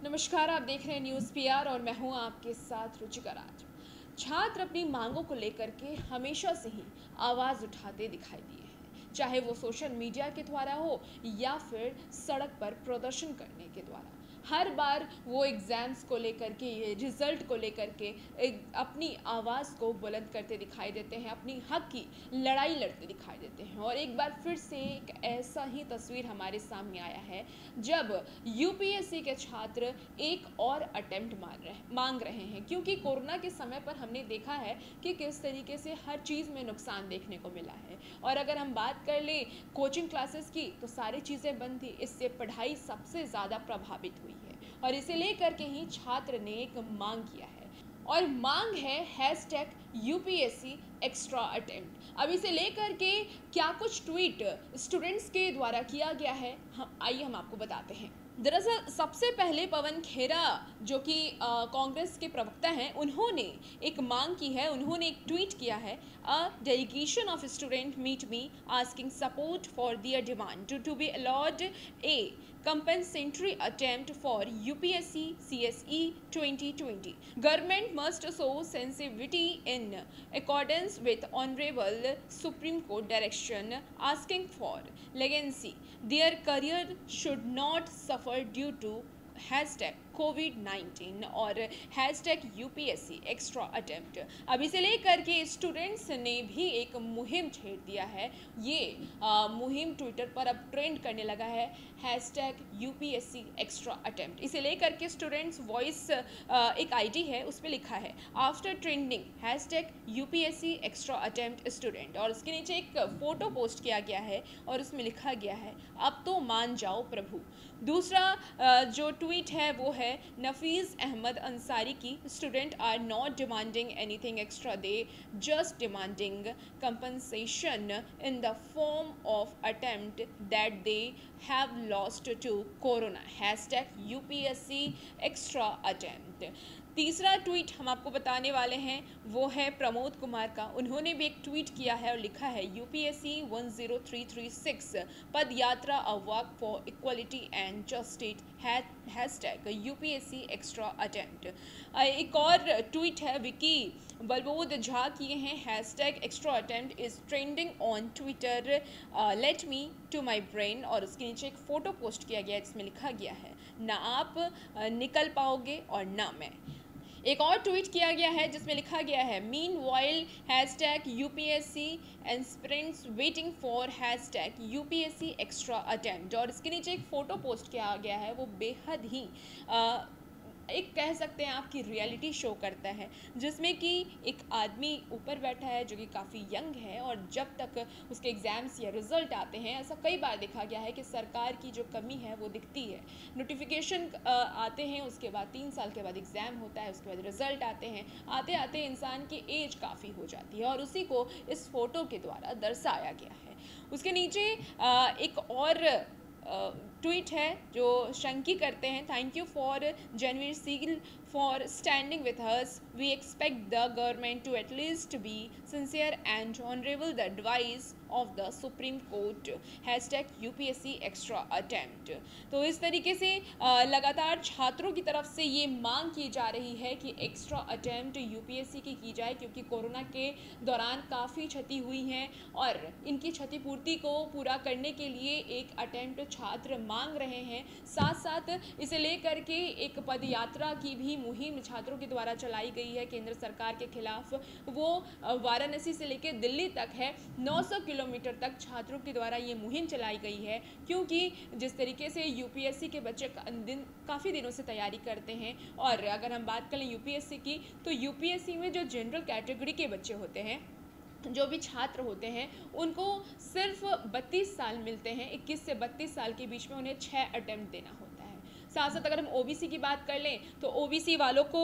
नमस्कार, आप देख रहे हैं न्यूज़ पीआर और मैं हूं आपके साथ रुचिका राज। छात्र अपनी मांगों को लेकर के हमेशा से ही आवाज़ उठाते दिखाई दिए हैं, चाहे वो सोशल मीडिया के द्वारा हो या फिर सड़क पर प्रदर्शन करने के द्वारा। हर बार वो एग्ज़ाम्स को लेकर के, ये रिज़ल्ट को लेकर के अपनी आवाज़ को बुलंद करते दिखाई देते हैं, अपनी हक की लड़ाई लड़ते दिखाई देते हैं। और एक बार फिर से एक ऐसा ही तस्वीर हमारे सामने आया है जब यूपीएससी के छात्र एक और अटेम्प्ट मांग रहे हैं, क्योंकि कोरोना के समय पर हमने देखा है कि किस तरीके से हर चीज़ में नुकसान देखने को मिला है। और अगर हम बात कर लें कोचिंग क्लासेस की, तो सारी चीज़ें बंद थी, इससे पढ़ाई सबसे ज़्यादा प्रभावित हुई है। और इसे लेकर के ही छात्र ने एक मांग किया है, और मांग है हैशटैग यूपीएससी एक्स्ट्रा अटेम्प्ट। अब इसे लेकर के क्या कुछ ट्वीट स्टूडेंट्स के द्वारा किया गया है, आइए हम आपको बताते हैं। दरअसल सबसे पहले पवन खेरा, जो कि कांग्रेस के प्रवक्ता हैं, उन्होंने एक मांग की है। उन्होंने एक ट्वीट किया है, a delegation of student meet me asking support for their demand to be allowed a compensatory attempt for UPSC CSE 2020. Government must show sensitivity in accordance with Honorable Supreme Court direction asking for legacy. Their career should not suffer due to hashtag कोविड-19 और hashtag UPSC extra attempt. अब इसे लेकर के students ने भी एक मुहिम छेड़ दिया है। ये मुहिम ट्विटर पर अब ट्रेंड करने लगा है, हैशटैग यूपीएससी एक्स्ट्रा अटेम्प्ट। इसे लेकर के स्टूडेंट्स वॉइस एक आईडी है, उस पर लिखा है after trending hashtag UPSC extra attempt student, और उसके नीचे एक फोटो पोस्ट किया गया है और उसमें लिखा गया है अब तो मान जाओ प्रभु। दूसरा जो ट्वीट है वो है नफीज़ अहमद अंसारी की, student are not demanding anything extra, they just demanding compensation in the form of attempt that they have lost to corona, hashtag UPSC extra attempt. तीसरा ट्वीट हम आपको बताने वाले हैं, वो है प्रमोद कुमार का। उन्होंने भी एक ट्वीट किया है और लिखा है यूपीएससी 10336 पद यात्रा a walk for equality and justice, hashtag UPSC extra attempt. एक और ट्वीट है विकी बलबोध झा किए हैं, hashtag extra attempt is trending on Twitter, let me to my brain, और उसके नीचे एक फ़ोटो पोस्ट किया गया है जिसमें लिखा गया है ना आप निकल पाओगे और ना मैं। एक और ट्वीट किया गया है जिसमें लिखा गया है mean while hashtag UPSC aspirants waiting for hashtag UPSC extra attempt, और इसके नीचे एक फ़ोटो पोस्ट किया गया है। वो बेहद ही एक कह सकते हैं आपकी रियलिटी शो करता है, जिसमें कि एक आदमी ऊपर बैठा है जो कि काफ़ी यंग है, और जब तक उसके एग्ज़ाम्स या रिज़ल्ट आते हैं, ऐसा कई बार देखा गया है कि सरकार की जो कमी है वो दिखती है। नोटिफिकेशन आते हैं, उसके बाद 3 साल के बाद एग्ज़ाम होता है, उसके बाद रिज़ल्ट आते हैं, आते आते इंसान की एज काफ़ी हो जाती है, और उसी को इस फ़ोटो के द्वारा दर्शाया गया है। उसके नीचे एक और ट्वीट है जो शंकी करते हैं, थैंक यू फॉर जनवीर सील for standing with us, we expect the government to at least be sincere and honourable the advice of the supreme court, hashtag UPSC extra attempt. तो इस तरीके से लगातार छात्रों की तरफ से ये मांग की जा रही है कि एक्स्ट्रा अटेम्प्ट यूपीएससी की जाए, क्योंकि कोरोना के दौरान काफ़ी क्षति हुई है और इनकी क्षतिपूर्ति को पूरा करने के लिए एक अटेम्प्ट छात्र मांग रहे हैं। साथ साथ इसे लेकर के एक पद यात्रा की भी मुहिम छात्रों के द्वारा चलाई गई है केंद्र सरकार के खिलाफ। वो वाराणसी से लेकर दिल्ली तक है, 900 किलोमीटर तक छात्रों के द्वारा ये मुहिम चलाई गई है, क्योंकि जिस तरीके से यूपीएससी के बच्चे काफ़ी दिनों से तैयारी करते हैं। और अगर हम बात करें यूपीएससी की, तो यूपीएससी में जो जनरल कैटेगरी के बच्चे होते हैं, जो भी छात्र होते हैं, उनको सिर्फ 32 साल मिलते हैं। 21 से 32 साल के बीच में उन्हें 6 अटेम्प्ट देना होता है। साथ साथ अगर हम ओबीसी की बात कर लें तो ओबीसी वालों को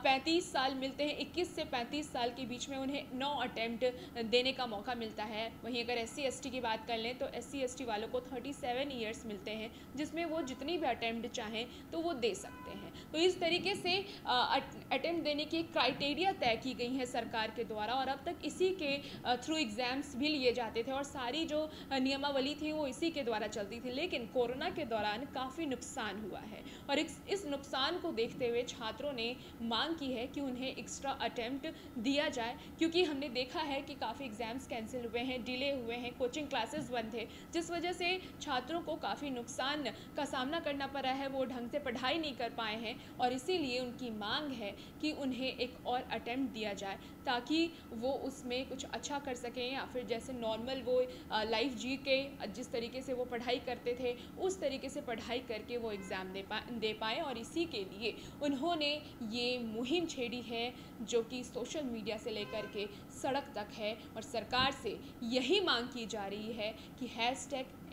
35 साल मिलते हैं। 21 से 35 साल के बीच में उन्हें 9 अटेम्प्ट देने का मौका मिलता है। वहीं अगर एससी एसटी की बात कर लें तो एससी एसटी वालों को 37 ईयर्स मिलते हैं, जिसमें वो जितनी भी अटेम्प्ट चाहें तो वो दे सकते हैं। तो इस तरीके से अटेम्प्ट देने की क्राइटेरिया तय की गई हैं सरकार के द्वारा, और अब तक इसी के थ्रू एग्ज़ाम्स भी लिए जाते थे और सारी जो नियमावली थी वो इसी के द्वारा चलती थी। लेकिन कोरोना के दौरान काफ़ी नुकसान हुआ है और इस नुकसान को देखते हुए छात्रों ने मांग की है कि उन्हें एक्स्ट्रा अटेम्प्ट दिया जाए, क्योंकि हमने देखा है कि काफ़ी एग्ज़ाम्स कैंसिल हुए हैं, डिले हुए हैं, कोचिंग क्लासेस बंद थे, जिस वजह से छात्रों को काफ़ी नुकसान का सामना करना पड़ा है। वो ढंग से पढ़ाई नहीं कर पाए हैं और इसीलिए उनकी मांग है कि उन्हें एक और अटेम्प्ट दिया जाए ताकि वो उसमें कुछ अच्छा कर सकें, या फिर जैसे नॉर्मल वो लाइफ जी के जिस तरीके से वो पढ़ाई करते थे उस तरीके से पढ़ाई करके वो एग्ज़ाम दे पाएँ। और इसी के लिए उन्होंने ये मुहिम छेड़ी है जो कि सोशल मीडिया से लेकर के सड़क तक है, और सरकार से यही मांग की जा रही है कि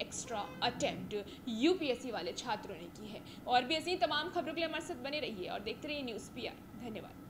#एक्स्ट्रा अटेम्प्ट यूपीएससी वाले छात्रों ने की है। और भी ऐसी तमाम खबरों के लिए हमारे साथ बने रहिए और देखते रहिए न्यूज़ PR। धन्यवाद।